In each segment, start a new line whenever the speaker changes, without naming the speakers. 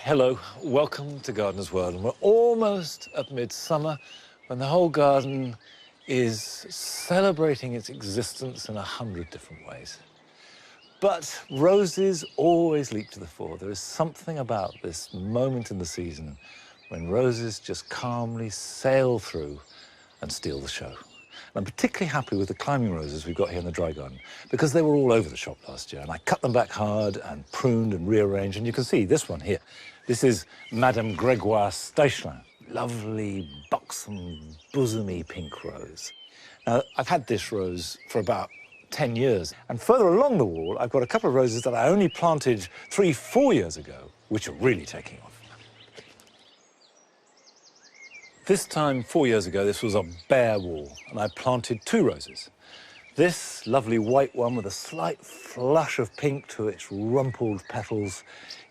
Hello, welcome to Gardener's World. And we're almost at midsummer when the whole garden is celebrating its existence in 100 different ways. But roses always leap to the fore. There is something about this moment in the season when roses just calmly sail through and steal the show. And I'm particularly happy with the climbing roses we've got here in the dry garden because they were all over the shop last year and I cut them back hard and pruned and rearranged. And you can see this one here. This is Madame Gregoire Stechlin. Lovely, buxom, bosomy pink rose. Now, I've had this rose for about 10 years. And further along the wall, I've got a couple of roses that I only planted 3-4 years ago, which are really taking off. This time, 4 years ago, this was a bare wall, and I planted 2 roses. This lovely white one with a slight flush of pink to its rumpled petals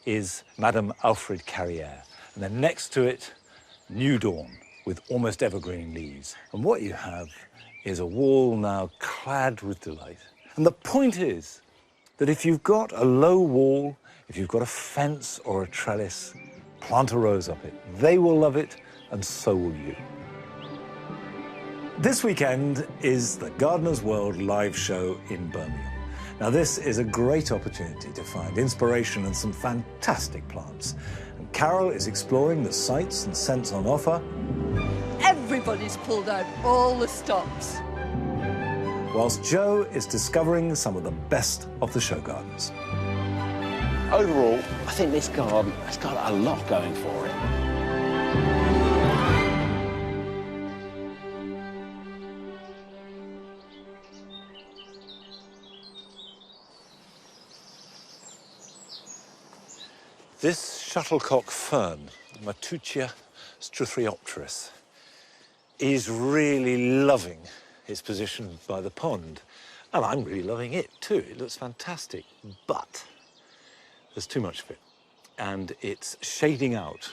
is Madame Alfred Carrière. And then next to it, New Dawn, with almost evergreen leaves. And what you have is a wall now clad with delight. And the point is that if you've got a low wall, if you've got a fence or a trellis, plant a rose up it. They will love it, and so will you. This weekend is the Gardener's World live show in Birmingham. Now, this is a great opportunity to find inspiration and some fantastic plants. And Carol is exploring the sights and scents on offer.
Everybody's pulled out all the stops.
Whilst Joe is discovering some of the best of the show gardens.
Overall, I think this garden has got a lot going for it.
This shuttlecock fern, Matutia struthriopteris, is really loving its position by the pond. And I'm really loving it too. It looks fantastic, but there's too much of it. And it's shading out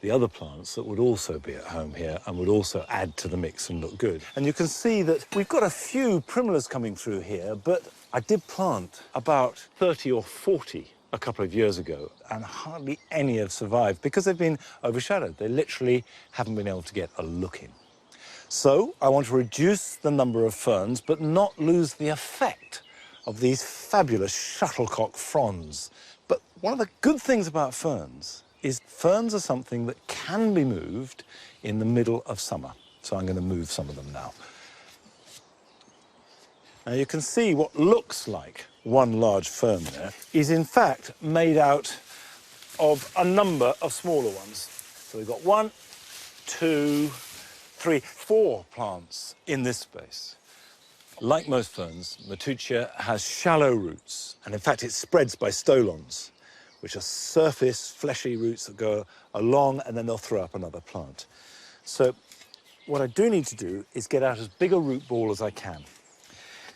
the other plants that would also be at home here and would also add to the mix and look good. And you can see that we've got a few primulas coming through here, but I did plant about 30 or 40 a couple of years ago, and hardly any have survived because they've been overshadowed. They literally haven't been able to get a look in. So I want to reduce the number of ferns, but not lose the effect of these fabulous shuttlecock fronds. But one of the good things about ferns is ferns are something that can be moved in the middle of summer. So I'm going to move some of them now. Now you can see what looks like one large fern there is in fact made out of a number of smaller ones. So we've got 1, 2, 3, 4 plants in this space. Like most ferns, Matutia has shallow roots, and in fact it spreads by stolons, which are surface, fleshy roots that go along and then they'll throw up another plant. So what I do need to do is get out as big a root ball as I can.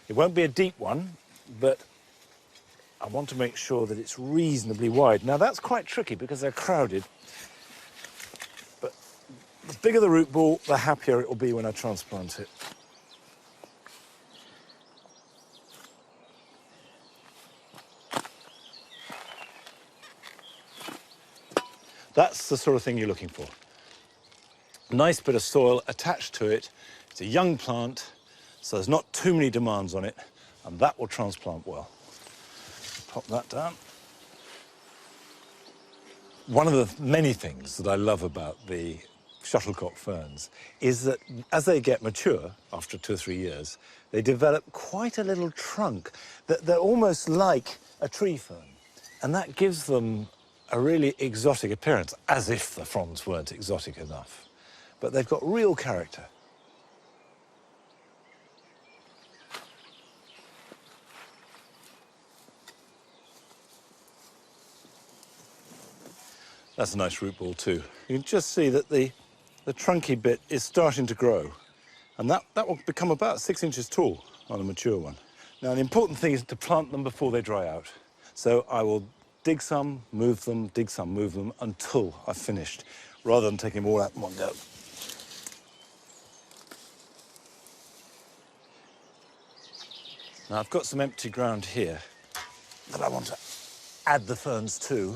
It won't be a deep one, but I want to make sure that it's reasonably wide. Now, that's quite tricky because they're crowded, but the bigger the root ball, the happier it will be when I transplant it. That's the sort of thing you're looking for. Nice bit of soil attached to it. It's a young plant, so there's not too many demands on it, and that will transplant well. Pop that down. One of the many things that I love about the shuttlecock ferns is that as they get mature, after 2 or 3 years, they develop quite a little trunk. They're almost like a tree fern, and that gives them a really exotic appearance, as if the fronds weren't exotic enough. But they've got real character. That's a nice root ball too. You can just see that the trunky bit is starting to grow, and that will become about 6 inches tall on a mature one. Now, the important thing is to plant them before they dry out. So I will dig some, move them, dig some, move them until I've finished, rather than taking them all out in one go. Now, I've got some empty ground here that I want to add the ferns to.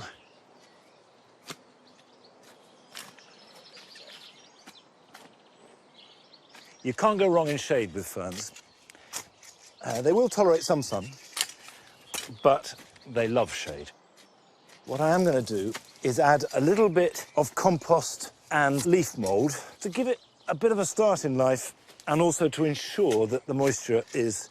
You can't go wrong in shade with ferns. They will tolerate some sun, but they love shade. What I am going to do is add a little bit of compost and leaf mould to give it a bit of a start in life and also to ensure that the moisture is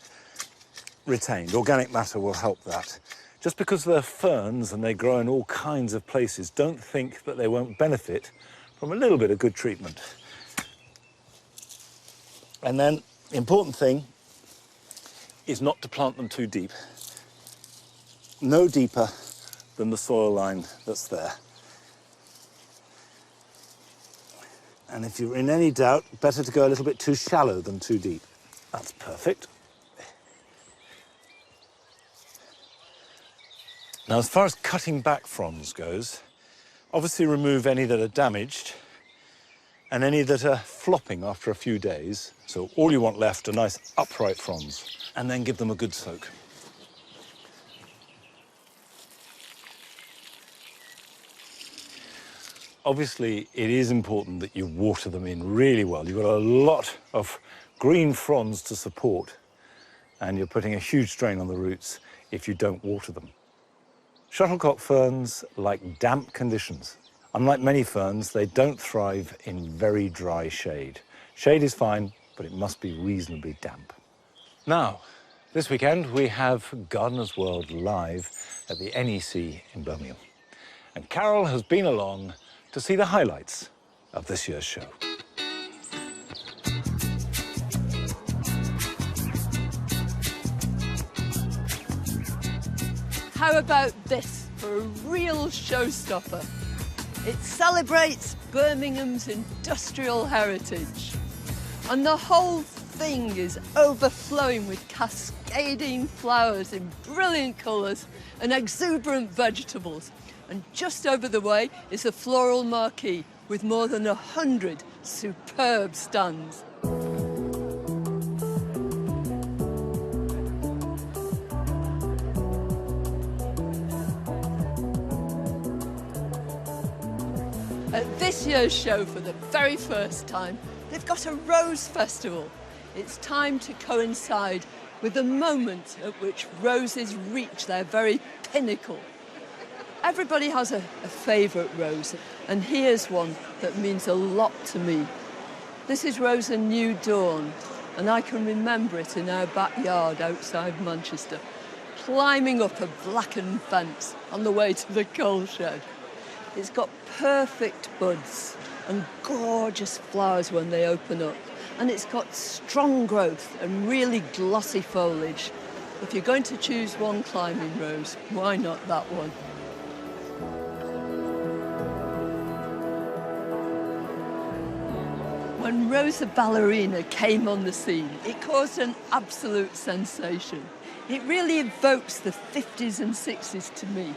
retained. Organic matter will help that. Just because they're ferns and they grow in all kinds of places, don't think that they won't benefit from a little bit of good treatment. And then the important thing is not to plant them too deep. No deeper than the soil line that's there. And if you're in any doubt, better to go a little bit too shallow than too deep. That's perfect. Now, as far as cutting back fronds goes, obviously remove any that are damaged and any that are flopping after a few days. So all you want left are nice upright fronds, and then give them a good soak. Obviously, it is important that you water them in really well. You've got a lot of green fronds to support, and you're putting a huge strain on the roots if you don't water them. Shuttlecock ferns like damp conditions. Unlike many ferns, they don't thrive in very dry shade. Shade is fine, but it must be reasonably damp. Now, this weekend we have Gardener's World live at the NEC in Birmingham. And Carol has been along to see the highlights of this year's show.
How about this for a real showstopper? It celebrates Birmingham's industrial heritage. And the whole thing is overflowing with cascading flowers in brilliant colours and exuberant vegetables. And just over the way is a floral marquee with more than 100 superb stands. At this year's show, for the very first time, they've got a rose festival. It's time to coincide with the moment at which roses reach their very pinnacle. Everybody has a favourite rose, and here's one that means a lot to me. This is Rosa New Dawn, and I can remember it in our backyard outside Manchester, climbing up a blackened fence on the way to the coal shed. It's got perfect buds and gorgeous flowers when they open up, and it's got strong growth and really glossy foliage. If you're going to choose one climbing rose, why not that one? When Rosa Ballerina came on the scene, it caused an absolute sensation. It really evokes the 50s and 60s to me,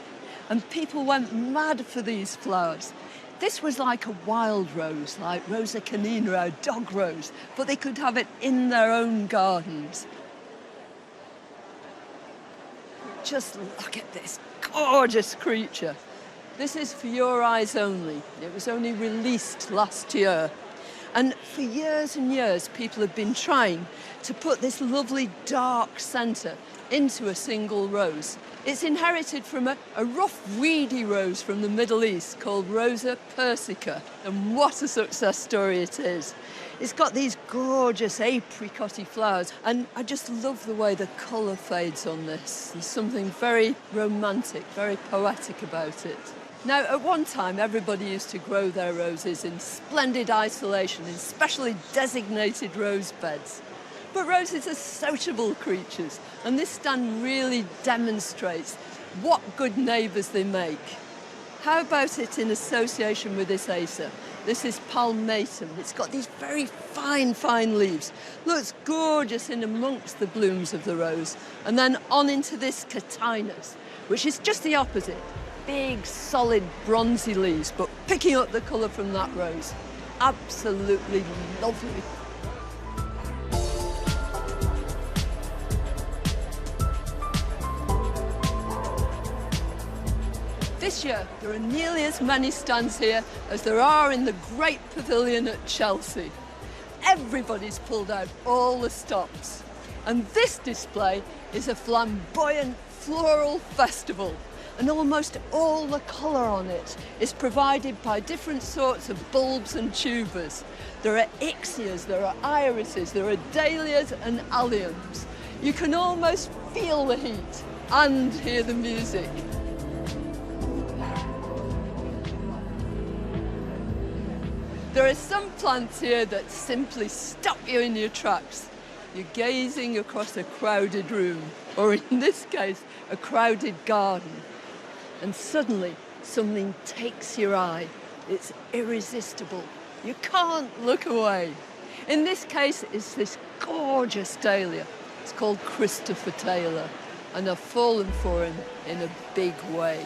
and people went mad for these flowers. This was like a wild rose, like Rosa canina, our dog rose, but they could have it in their own gardens. Just look at this gorgeous creature. This is for your eyes only. It was only released last year. And for years and years, people have been trying to put this lovely dark centre into a single rose. It's inherited from a rough, weedy rose from the Middle East called Rosa persica. And what a success story it is. It's got these gorgeous apricot-y flowers, and I just love the way the colour fades on this. There's something very romantic, very poetic about it. Now, at one time, everybody used to grow their roses in splendid isolation in specially designated rose beds. But roses are sociable creatures, and this stand really demonstrates what good neighbours they make. How about it in association with this Acer? This is palmatum. It's got these very fine, fine leaves. Looks gorgeous in amongst the blooms of the rose. And then on into this catinus, which is just the opposite. Big, solid, bronzy leaves, but picking up the colour from that rose. Absolutely lovely. This year, there are nearly as many stands here as there are in the Great Pavilion at Chelsea. everybody's pulled out all the stops. And this display is a flamboyant floral festival. And almost all the colour on it is provided by different sorts of bulbs and tubers. There are ixias, there are irises, there are dahlias and alliums. You can almost feel the heat and hear the music. There are some plants here that simply stop you in your tracks. You're gazing across a crowded room, or in this case, a crowded garden. And suddenly, something takes your eye. It's irresistible. You can't look away. In this case, it's this gorgeous dahlia. It's called Christopher Taylor, and I've fallen for him in a big way.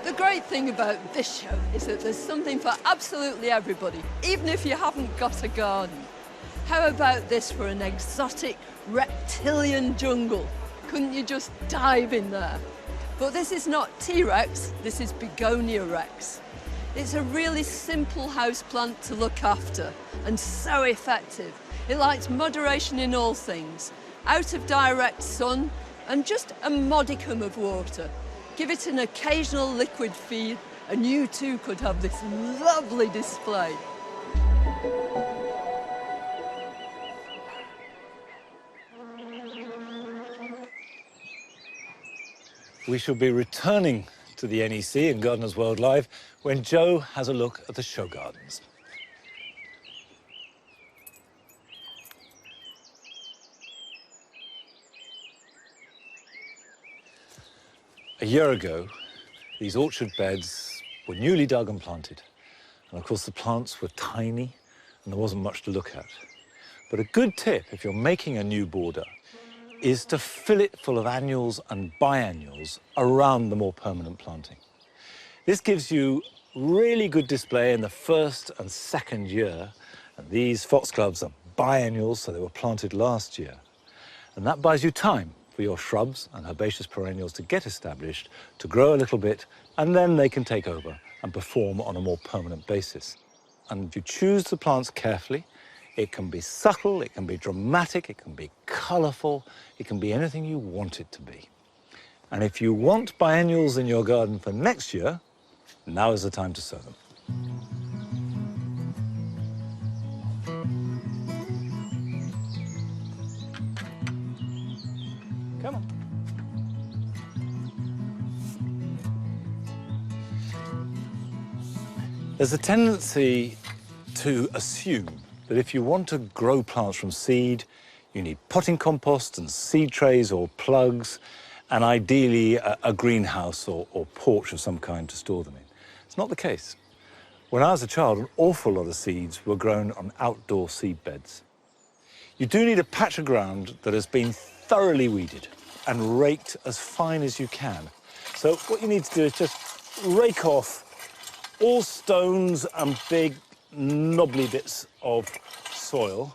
The great thing about this show is that there's something for absolutely everybody, even if you haven't got a garden. How about this for an exotic reptilian jungle? Couldn't you just dive in there? But this is not T-Rex, this is Begonia Rex. It's a really simple houseplant to look after and so effective. It likes moderation in all things, out of direct sun and just a modicum of water. Give it an occasional liquid feed and you too could have this lovely display.
We shall be returning to the NEC and Gardeners World Live when Joe has a look at the show gardens. A year ago, these orchard beds were newly dug and planted. And of course, the plants were tiny and there wasn't much to look at. But a good tip, if you're making a new border, is to fill it full of annuals and biennials around the more permanent planting. This gives you really good display in the first and second year. And these foxgloves are biennials, so they were planted last year. And that buys you time for your shrubs and herbaceous perennials to get established, to grow a little bit, and then they can take over and perform on a more permanent basis. And if you choose the plants carefully, it can be subtle, it can be dramatic, it can be colourful, it can be anything you want it to be. And if you want biennials in your garden for next year, now is the time to sow them. Come on. There's a tendency to assume that if you want to grow plants from seed, you need potting compost and seed trays or plugs, and ideally a greenhouse or porch of some kind to store them in. It's not the case. When I was a child, an awful lot of seeds were grown on outdoor seed beds. You do need a patch of ground that has been thoroughly weeded and raked as fine as you can. So what you need to do is just rake off all stones and big knobbly bits of soil.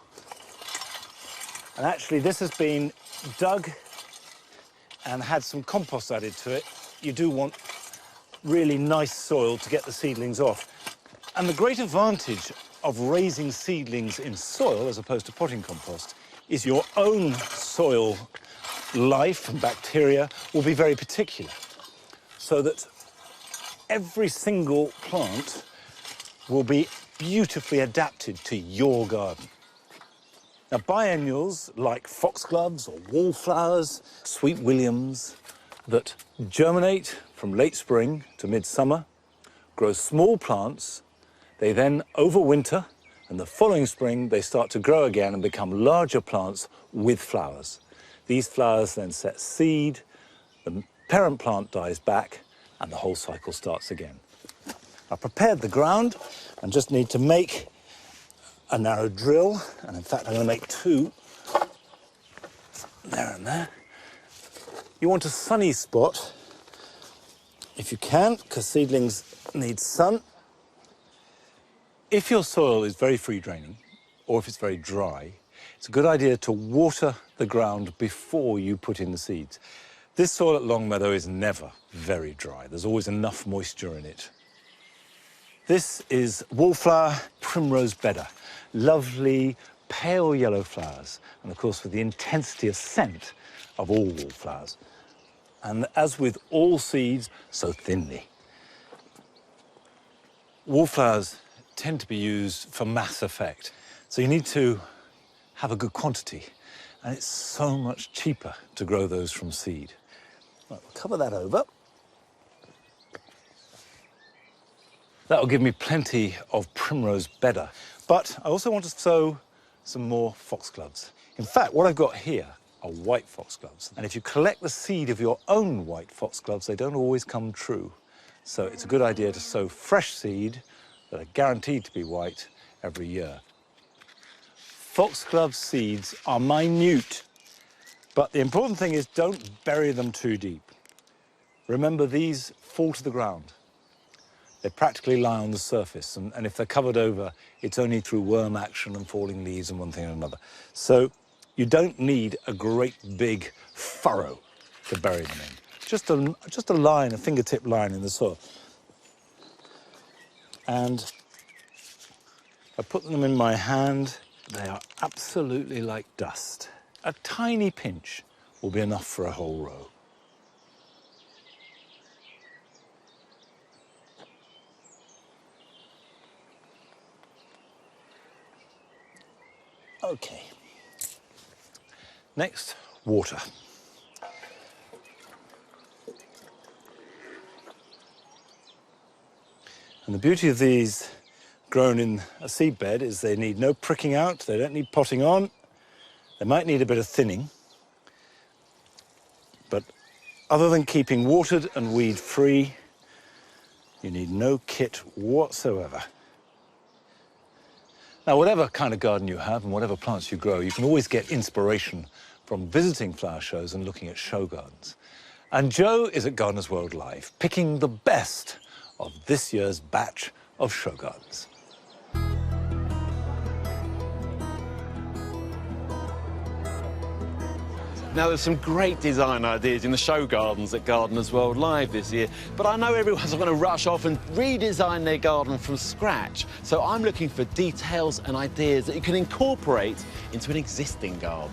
And actually this has been dug and had some compost added to it. You do want really nice soil to get the seedlings off. And the great advantage of raising seedlings in soil as opposed to potting compost is your own soil life and bacteria will be very particular, so that every single plant will be beautifully adapted to your garden. Now, biennials like foxgloves or wallflowers, sweet williams, that germinate from late spring to midsummer, grow small plants, they then overwinter, and the following spring they start to grow again and become larger plants with flowers. These flowers then set seed, the parent plant dies back, and the whole cycle starts again. I've prepared the ground and just need to make a narrow drill, and in fact I'm going to make two, there and there. You want a sunny spot, if you can, because seedlings need sun. If your soil is very free draining, or if it's very dry, it's a good idea to water the ground before you put in the seeds. This soil at Longmeadow is never very dry. There's always enough moisture in it. This is wallflower primrose bedder. Lovely pale yellow flowers, and of course with the intensity of scent of all wallflowers. And as with all seeds, so thinly. Wallflowers tend to be used for mass effect, so you need to have a good quantity, and it's so much cheaper to grow those from seed. Right, we'll cover that over. That will give me plenty of primrose bedder, but I also want to sow some more foxgloves. In fact, what I've got here are white foxgloves, and if you collect the seed of your own white foxgloves, they don't always come true. So it's a good idea to sow fresh seed that are guaranteed to be white every year. Foxglove seeds are minute, but the important thing is don't bury them too deep. Remember, these fall to the ground. They practically lie on the surface, and if they're covered over, it's only through worm action and falling leaves and one thing and another. So you don't need a great big furrow to bury them in. Just a line, a fingertip line in the soil. And I put them in my hand. They are absolutely like dust. A tiny pinch will be enough for a whole row. Okay. Next, water. And the beauty of these grown in a seed bed is they need no pricking out, they don't need potting on. They might need a bit of thinning, but other than keeping watered and weed free, you need no kit whatsoever. Now, whatever kind of garden you have and whatever plants you grow, you can always get inspiration from visiting flower shows and looking at show gardens. And Joe is at Gardeners World Live, picking the best of this year's batch of show gardens.
Now, there's some great design ideas in the show gardens at Gardeners World Live this year, but I know everyone's going to rush off and redesign their garden from scratch. So I'm looking for details and ideas that you can incorporate into an existing garden.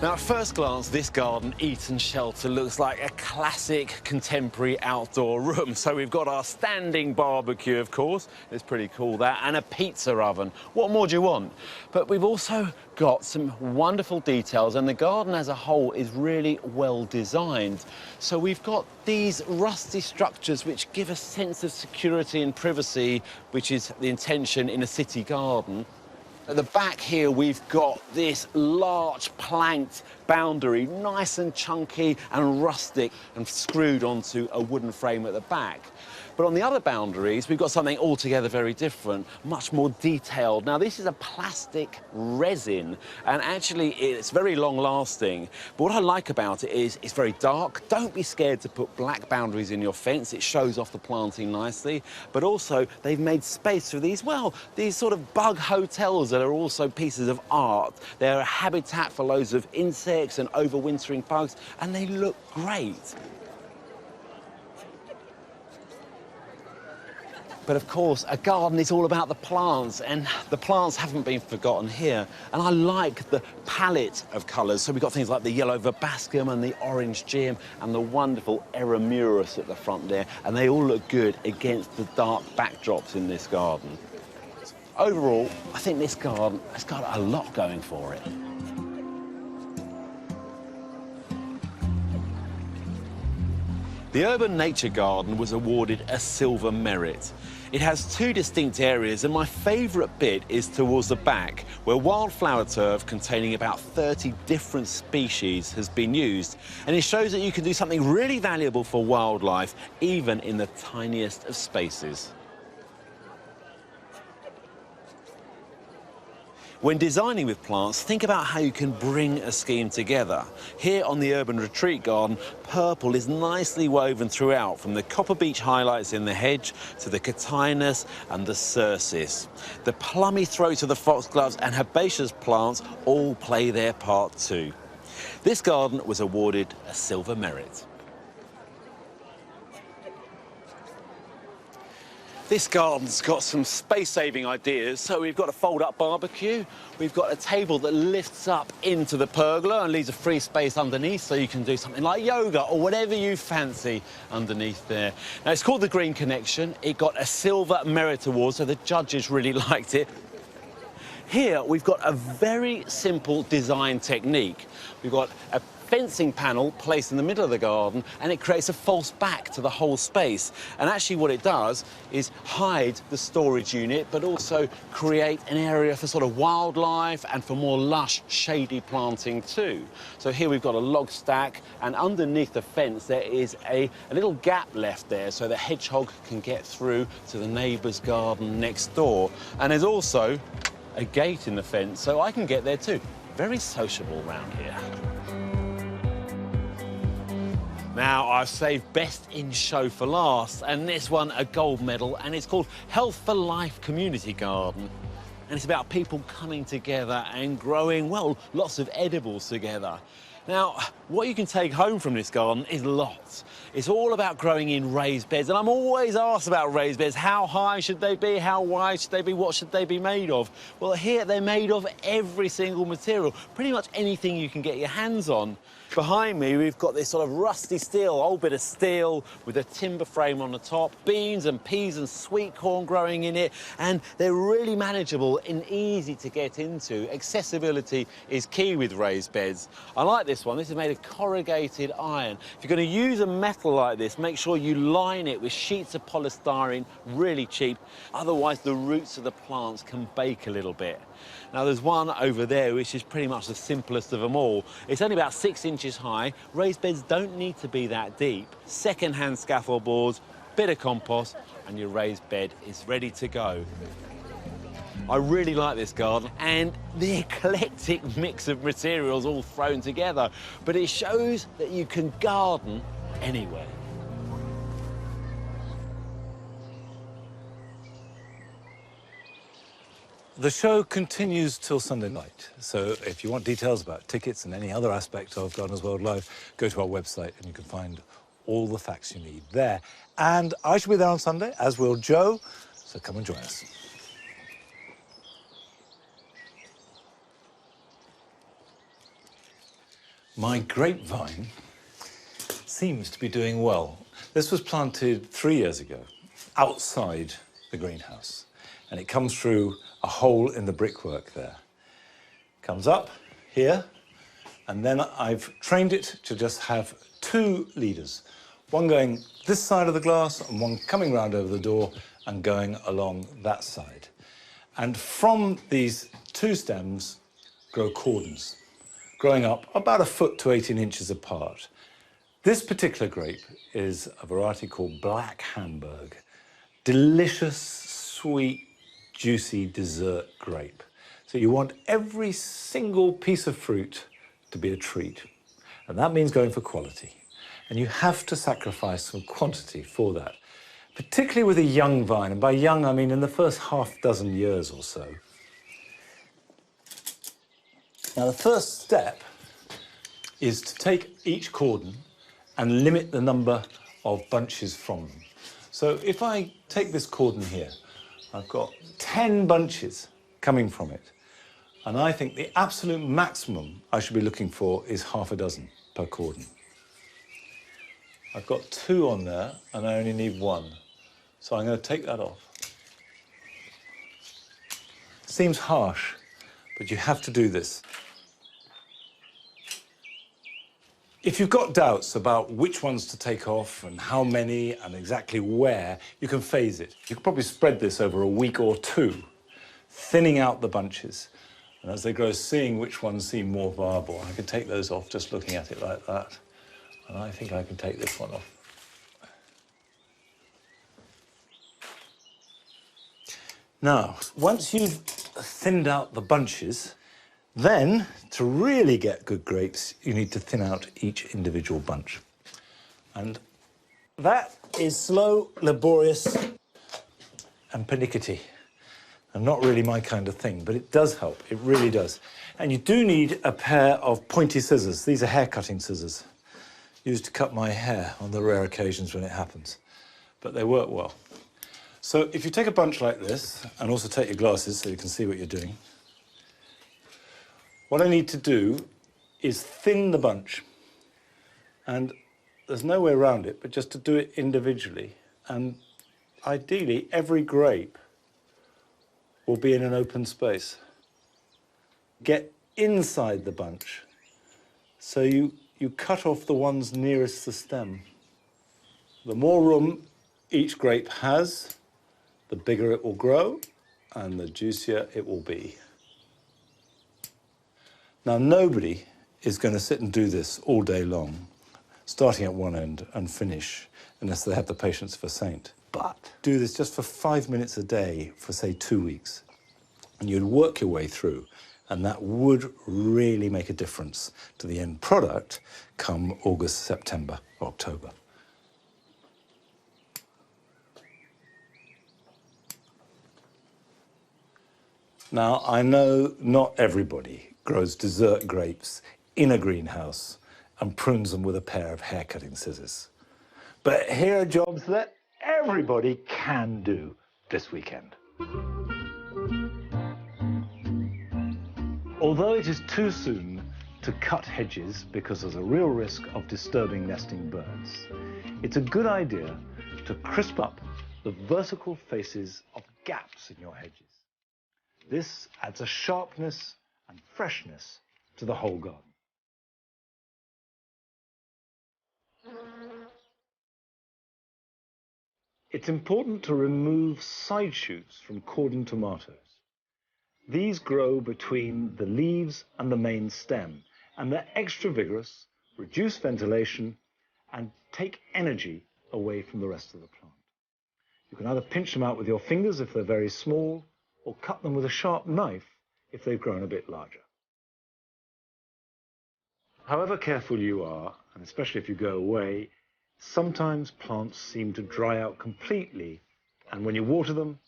Now, at first glance, this garden, Eton Shelter, looks like a classic contemporary outdoor room. So we've got our standing barbecue, of course. It's pretty cool, that, and a pizza oven. What more do you want? But we've also got some wonderful details, and the garden as a whole is really well designed. So we've got these rusty structures which give a sense of security and privacy, which is the intention in a city garden. At the back here, we've got this large planked boundary, nice and chunky and rustic, and screwed onto a wooden frame at the back. But on the other boundaries, we've got something altogether very different, much more detailed. Now, this is a plastic resin, and actually it's very long-lasting. But what I like about it is it's very dark. Don't be scared to put black boundaries in your fence. It shows off the planting nicely. But also, they've made space for these, well, these sort of bug hotels that are also pieces of art. They're a habitat for loads of insects and overwintering bugs, and they look great. But of course, a garden is all about the plants, and the plants haven't been forgotten here. And I like the palette of colours. So we've got things like the yellow verbascum and the orange geum and the wonderful Eramuris at the front there, and they all look good against the dark backdrops in this garden. Overall, I think this garden has got a lot going for it. The Urban Nature Garden was awarded a Silver Merit. It has two distinct areas, and my favourite bit is towards the back, where wildflower turf containing about 30 different species has been used. And it shows that you can do something really valuable for wildlife, even in the tiniest of spaces. When designing with plants, think about how you can bring a scheme together. Here on the Urban Retreat Garden, purple is nicely woven throughout, from the copper beech highlights in the hedge to the cotinus and the cercis. The plummy throats of the foxgloves and herbaceous plants all play their part too. This garden was awarded a Silver Merit. This garden's got some space-saving ideas. So we've got a fold-up barbecue, we've got a table that lifts up into the pergola and leaves a free space underneath so you can do something like yoga or whatever you fancy underneath there. Now, it's called the Green Connection. It got a Silver Merit Award, so the judges really liked it. Here, we've got a very simple design technique. We've got a fencing panel placed in the middle of the garden, and it creates a false back to the whole space. And actually what it does is hide the storage unit, but also create an area for sort of wildlife and for more lush, shady planting too. So here we've got a log stack, and underneath the fence there is a little gap left there so the hedgehog can get through to the neighbour's garden next door. And there's also a gate in the fence, so I can get there too. Very sociable around here. Now, I've saved best in show for last, and this one a gold medal, and it's called Health for Life Community Garden. And it's about people coming together and growing, well, lots of edibles together. Now, what you can take home from this garden is lots. It's all about growing in raised beds, and I'm always asked about raised beds. How high should they be? How wide should they be? What should they be made of? Well, here they're made of every single material, pretty much anything you can get your hands on. Behind me, we've got this sort of rusty steel, old bit of steel with a timber frame on the top, beans and peas and sweet corn growing in it, and they're really manageable and easy to get into. Accessibility is key with raised beds. I like this one. This is made of corrugated iron. If you're going to use a metal like this, make sure you line it with sheets of polystyrene, really cheap. Otherwise, the roots of the plants can bake a little bit. Now, there's one over there which is pretty much the simplest of them all. It's only about 6 inches high. Raised beds don't need to be that deep. Second-hand scaffold boards, bit of compost, and your raised bed is ready to go. I really like this garden and the eclectic mix of materials all thrown together, but it shows that you can garden anywhere.
The show continues till Sunday night, so if you want details about tickets and any other aspect of Gardeners World Live, go to our website and you can find all the facts you need there. And I shall be there on Sunday, as will Joe, so come and join us. My grapevine seems to be doing well. This was planted 3 years ago, outside the greenhouse, and it comes through a hole in the brickwork there. Comes up here, and then I've trained it to just have 2 leaders, one going this side of the glass and one coming round over the door and going along that side. And from these 2 stems grow cordons, growing up about 1 foot to 18 inches apart. This particular grape is a variety called Black Hamburg. Delicious, sweet, juicy dessert grape. So you want every single piece of fruit to be a treat. And that means going for quality. And you have to sacrifice some quantity for that, particularly with a young vine. And by young, I mean in the first half dozen years or so. Now, the first step is to take each cordon and limit the number of bunches from them. So if I take this cordon here, I've got 10 bunches coming from it. And I think the absolute maximum I should be looking for is half a dozen per cordon. I've got 2 on there and I only need 1. So I'm going to take that off. Seems harsh, but you have to do this. If you've got doubts about which ones to take off and how many and exactly where, you can phase it. You can probably spread this over a week or 2, thinning out the bunches. And as they grow, seeing which ones seem more viable. I can take those off just looking at it like that. And I think I can take this one off. Now, once you've thinned out the bunches. Then, to really get good grapes, you need to thin out each individual bunch. And that is slow, laborious, and pernickety. And not really my kind of thing, but it does help, it really does. And you do need a pair of pointy scissors. These are hair cutting scissors, used to cut my hair on the rare occasions when it happens. But they work well. So if you take a bunch like this, and also take your glasses so you can see what you're doing, what I need to do is thin the bunch. And there's no way around it, but just to do it individually. And ideally, every grape will be in an open space. Get inside the bunch. So you cut off the ones nearest the stem. The more room each grape has, the bigger it will grow and the juicier it will be. Now, nobody is going to sit and do this all day long, starting at one end and finish, unless they have the patience of a saint. But do this just for 5 minutes a day for, say, 2 weeks. And you'd work your way through, and that would really make a difference to the end product come August, September, October. Now, I know not everybody grows dessert grapes in a greenhouse and prunes them with a pair of hair-cutting scissors. But here are jobs that everybody can do this weekend. Although it is too soon to cut hedges because there's a real risk of disturbing nesting birds, it's a good idea to crisp up the vertical faces of gaps in your hedges. This adds a sharpness and freshness to the whole garden. It's important to remove side shoots from cordon tomatoes. These grow between the leaves and the main stem, and they're extra vigorous, reduce ventilation, and take energy away from the rest of the plant. You can either pinch them out with your fingers if they're very small, or cut them with a sharp knife if they've grown a bit larger. However careful you are, and especially if you go away, sometimes plants seem to dry out completely, and when you water them,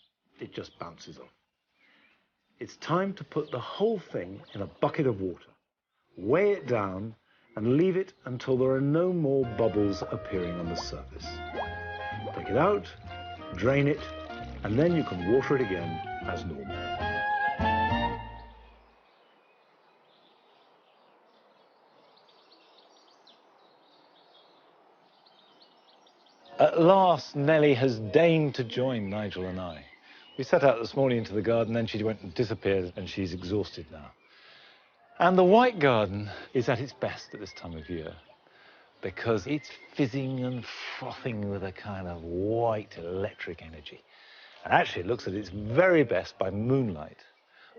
it just bounces off. It's time to put the whole thing in a bucket of water, weigh it down, and leave it until there are no more bubbles appearing on the surface. Take it out, drain it, and then you can water it again as normal. At last, Nellie has deigned to join Nigel and I. We set out this morning into the garden, then she went and disappeared, and she's exhausted now. And the white garden is at its best at this time of year because it's fizzing and frothing with a kind of white electric energy. And actually, it looks at its very best by moonlight.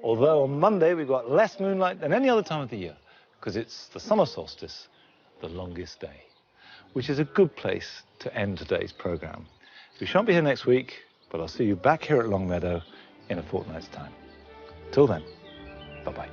Although on Monday, we've got less moonlight than any other time of the year because it's the summer solstice, the longest day, which is a good place to end today's programme. We shan't be here next week, but I'll see you back here at Longmeadow in a fortnight's time. Till then, bye-bye.